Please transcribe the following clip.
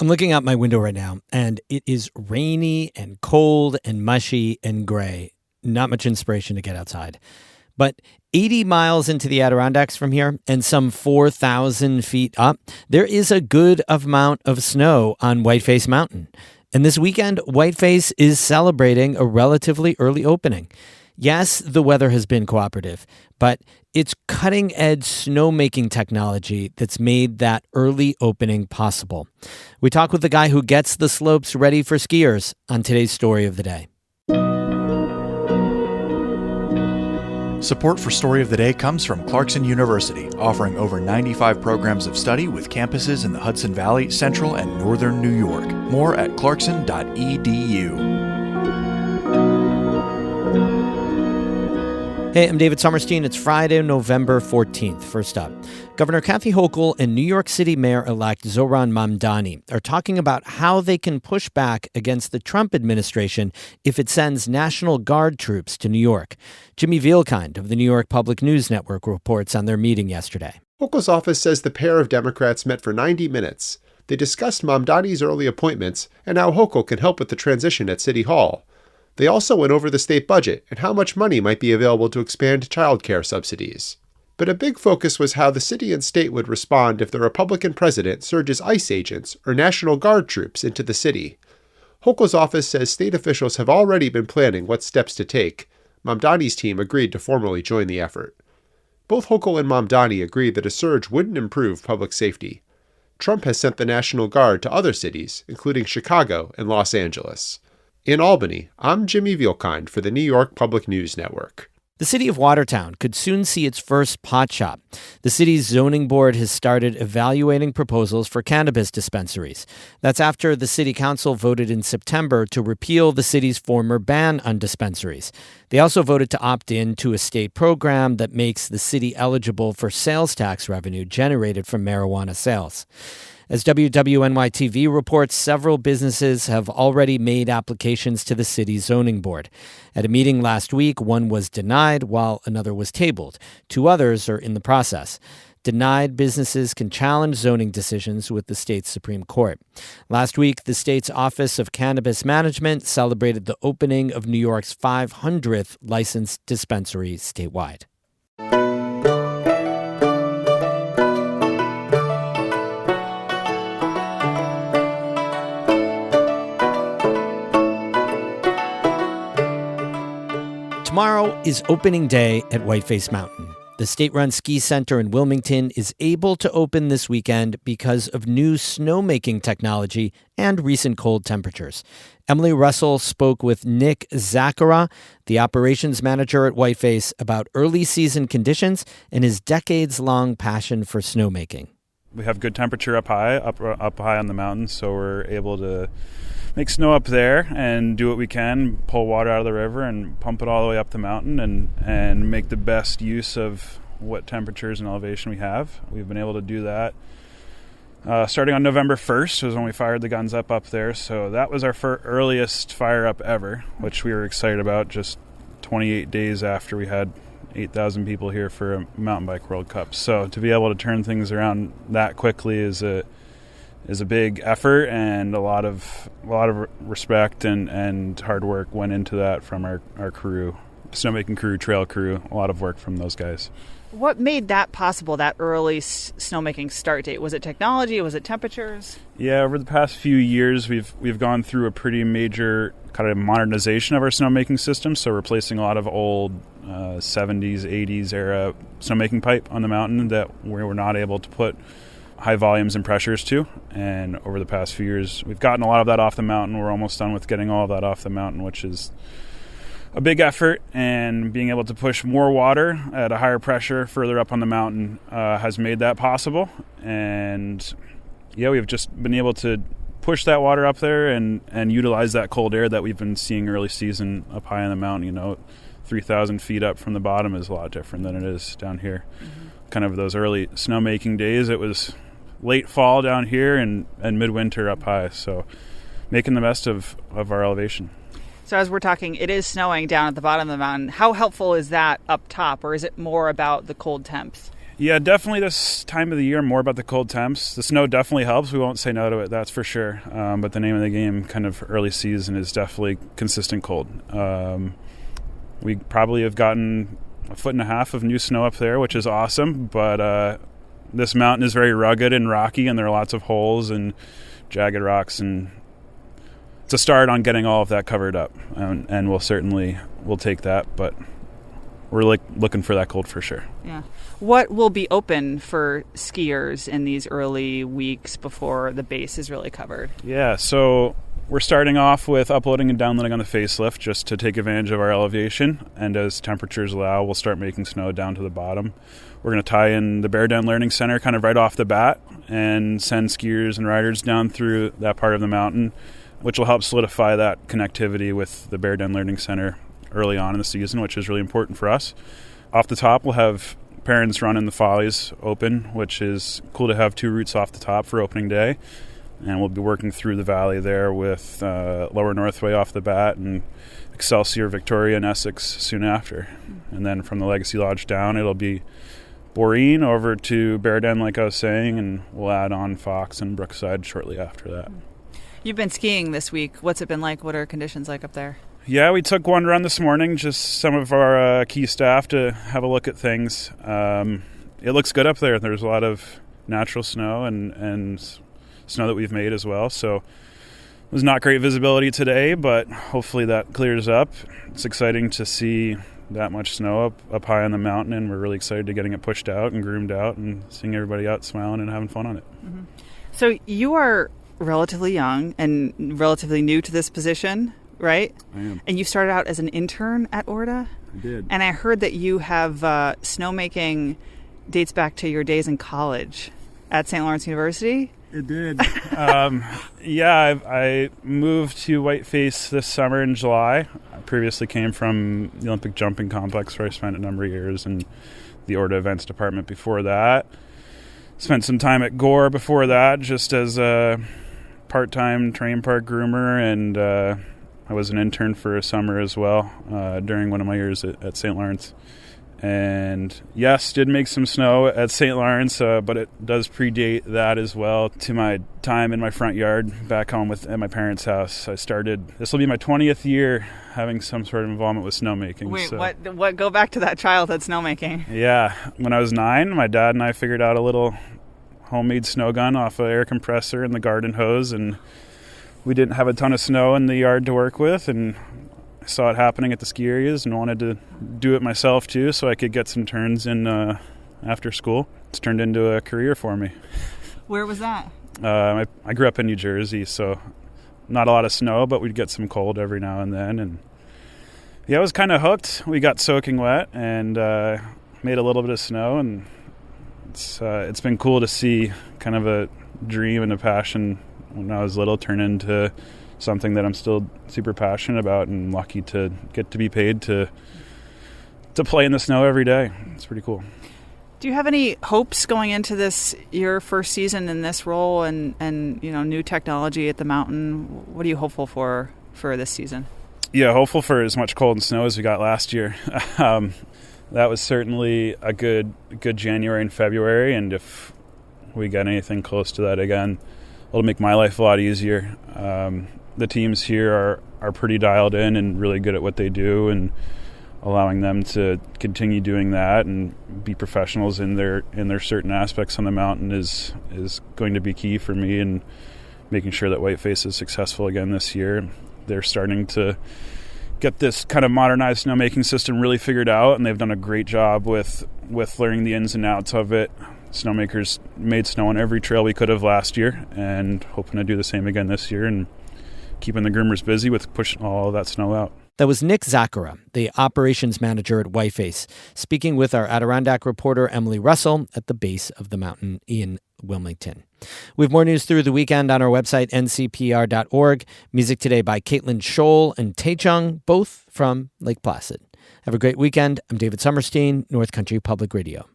I'm looking out my window right now, and it is rainy and cold and mushy and gray. Not much inspiration to get outside. But 80 miles into the Adirondacks from here and some 4,000 feet up, there is a good amount of snow on Whiteface Mountain. And this weekend, Whiteface is celebrating a relatively early opening. Yes, the weather has been cooperative, but it's cutting-edge snowmaking technology that's made that early opening possible. We talk with the guy who gets the slopes ready for skiers on today's Story of the Day. Support for Story of the Day comes from Clarkson University, offering over 95 programs of study with campuses in the Hudson Valley, Central, and Northern New York. More at clarkson.edu. Hey, I'm David Sommerstein. It's Friday, November 14th. First up, Governor Kathy Hochul and New York City Mayor-elect Zohran Mamdani are talking about how they can push back against the Trump administration if it sends National Guard troops to New York. Jimmy Vielkind of the New York Public News Network reports on their meeting yesterday. Hochul's office says the pair of Democrats met for 90 minutes. They discussed Mamdani's early appointments and how Hochul can help with the transition at City Hall. They also went over the state budget and how much money might be available to expand child care subsidies. But a big focus was how the city and state would respond if the Republican president surges ICE agents or National Guard troops into the city. Hochul's office says state officials have already been planning what steps to take. Mamdani's team agreed to formally join the effort. Both Hochul and Mamdani agreed that a surge wouldn't improve public safety. Trump has sent the National Guard to other cities, including Chicago and Los Angeles. In Albany, I'm Jimmy Vielkind for the New York Public News Network. The city of Watertown could soon see its first pot shop. The city's zoning board has started evaluating proposals for cannabis dispensaries. That's after the city council voted in September to repeal the city's former ban on dispensaries. They also voted to opt in to a state program that makes the city eligible for sales tax revenue generated from marijuana sales. As WWNY-TV reports, several businesses have already made applications to the city's zoning board. At a meeting last week, one was denied while another was tabled. Two others are in the process. Denied businesses can challenge zoning decisions with the state's Supreme Court. Last week, the state's Office of Cannabis Management celebrated the opening of New York's 500th licensed dispensary statewide. Tomorrow is opening day at Whiteface Mountain. The state-run ski center in Wilmington is able to open this weekend because of new snowmaking technology and recent cold temperatures. Emily Russell spoke with Nick Zachara, the operations manager at Whiteface, about early season conditions and his decades-long passion for snowmaking. We have good temperature up high on the mountain, so we're able to make snow up there and do what we can, pull water out of the river and pump it all the way up the mountain and make the best use of what temperatures and elevation we have. We've been able to do that starting on November 1st was when we fired the guns up there. So that was our earliest fire up ever, which we were excited about, just 28 days after we had 8,000 people here for a mountain bike World Cup. So to be able to turn things around that quickly is a big effort, and a lot of respect and hard work went into that from our crew, snowmaking crew, trail crew, a lot of work from those guys. What made that possible, that early snowmaking start date? Was it technology? Was it temperatures? Yeah, over the past few years, we've gone through a pretty major kind of modernization of our snowmaking system, so replacing a lot of old 70s, 80s era snowmaking pipe on the mountain that we were not able to put high volumes and pressures to. And over the past few years, we've gotten a lot of that off the mountain. We're almost done with getting all of that off the mountain, which is a big effort, and being able to push more water at a higher pressure further up on the mountain has made that possible. And yeah, we've just been able to push that water up there and utilize that cold air that we've been seeing early season up high on the mountain. 3,000 feet up from the bottom is a lot different than it is down here. Mm-hmm. Kind of those early snowmaking days, it was late fall down here and midwinter up high, so making the best of our elevation. So as we're talking, it is snowing down at the bottom of the mountain. How helpful is that up top, or is it more about the cold temps? Yeah, definitely this time of the year, more about the cold temps. The snow definitely helps. We won't say no to it, that's for sure. But the name of the game, kind of early season, is definitely consistent cold. We probably have gotten 1.5 feet of new snow up there, which is awesome. But this mountain is very rugged and rocky, and there are lots of holes and jagged rocks. And it's a start on getting all of that covered up. And we'll take that, but we're looking for that cold for sure. Yeah. What will be open for skiers in these early weeks before the base is really covered? Yeah, so we're starting off with uploading and downloading on the facelift just to take advantage of our elevation. And as temperatures allow, we'll start making snow down to the bottom. We're going to tie in the Bear Den Learning Center kind of right off the bat and send skiers and riders down through that part of the mountain, which will help solidify that connectivity with the Bear Den Learning Center early on in the season, which is really important for us. Off the top, we'll have Parents running the Follies open, which is cool to have 2 routes off the top for opening day. And we'll be working through the valley there with Lower Northway off the bat and Excelsior, Victoria, and Essex soon after. And then from the Legacy Lodge down, it'll be Boreen over to Bear Den, like I was saying, and we'll add on Fox and Brookside shortly after that. You've been skiing this week. What's it been like? What are conditions like up there? Yeah, we took one run this morning, just some of our key staff to have a look at things. It looks good up there. There's a lot of natural snow and snow that we've made as well. So it was not great visibility today, but hopefully that clears up. It's exciting to see that much snow up high on the mountain, and we're really excited to getting it pushed out and groomed out and seeing everybody out smiling and having fun on it. Mm-hmm. So you are relatively young and relatively new to this position, right? I am. And you started out as an intern at Orda? I did. And I heard that you have snowmaking dates back to your days in college at St. Lawrence University? It did. Yeah, I moved to Whiteface this summer in July. I previously came from the Olympic Jumping Complex, where I spent a number of years in the Orda Events Department before that. Spent some time at Gore before that, just as a part-time terrain park groomer, and I was an intern for a summer as well during one of my years at St. Lawrence. And yes, did make some snow at St. Lawrence, but it does predate that as well to my time in my front yard back home at my parents' house. This will be my 20th year having some sort of involvement with snowmaking. Wait, so. What? Go back to that childhood snowmaking. Yeah, when I was 9, my dad and I figured out a little homemade snow gun off an air compressor and the garden hose, and we didn't have a ton of snow in the yard to work with, and I saw it happening at the ski areas and wanted to do it myself too so I could get some turns in after school. It's turned into a career for me. Where was that? I grew up in New Jersey, so not a lot of snow, but we'd get some cold every now and then. And yeah, I was kind of hooked. We got soaking wet and made a little bit of snow, and it's been cool to see kind of a dream and a passion when I was little turn into something that I'm still super passionate about and lucky to get to be paid to play in the snow every day. It's pretty cool. Do you have any hopes going into this, your first season in this role and new technology at the mountain? What are you hopeful for this season? Yeah, hopeful for as much cold and snow as we got last year. That was certainly a good January and February, and if we get anything close to that again, it'll make my life a lot easier. The teams here are pretty dialed in and really good at what they do, and allowing them to continue doing that and be professionals in their certain aspects on the mountain is going to be key for me, and making sure that Whiteface is successful again this year. They're starting to get this kind of modernized snowmaking system really figured out, and they've done a great job with learning the ins and outs of it. Snowmakers made snow on every trail we could have last year, and hoping to do the same again this year, and keeping the groomers busy with pushing all of that snow out. That was Nick Zachara, the operations manager at Whiteface, speaking with our Adirondack reporter Emily Russell at the base of the mountain in Wilmington. We have more news through the weekend on our website, ncpr.org. Music today by Caitlin Scholl and Taechung, both from Lake Placid. Have a great weekend. I'm David Summerstein, North Country Public Radio.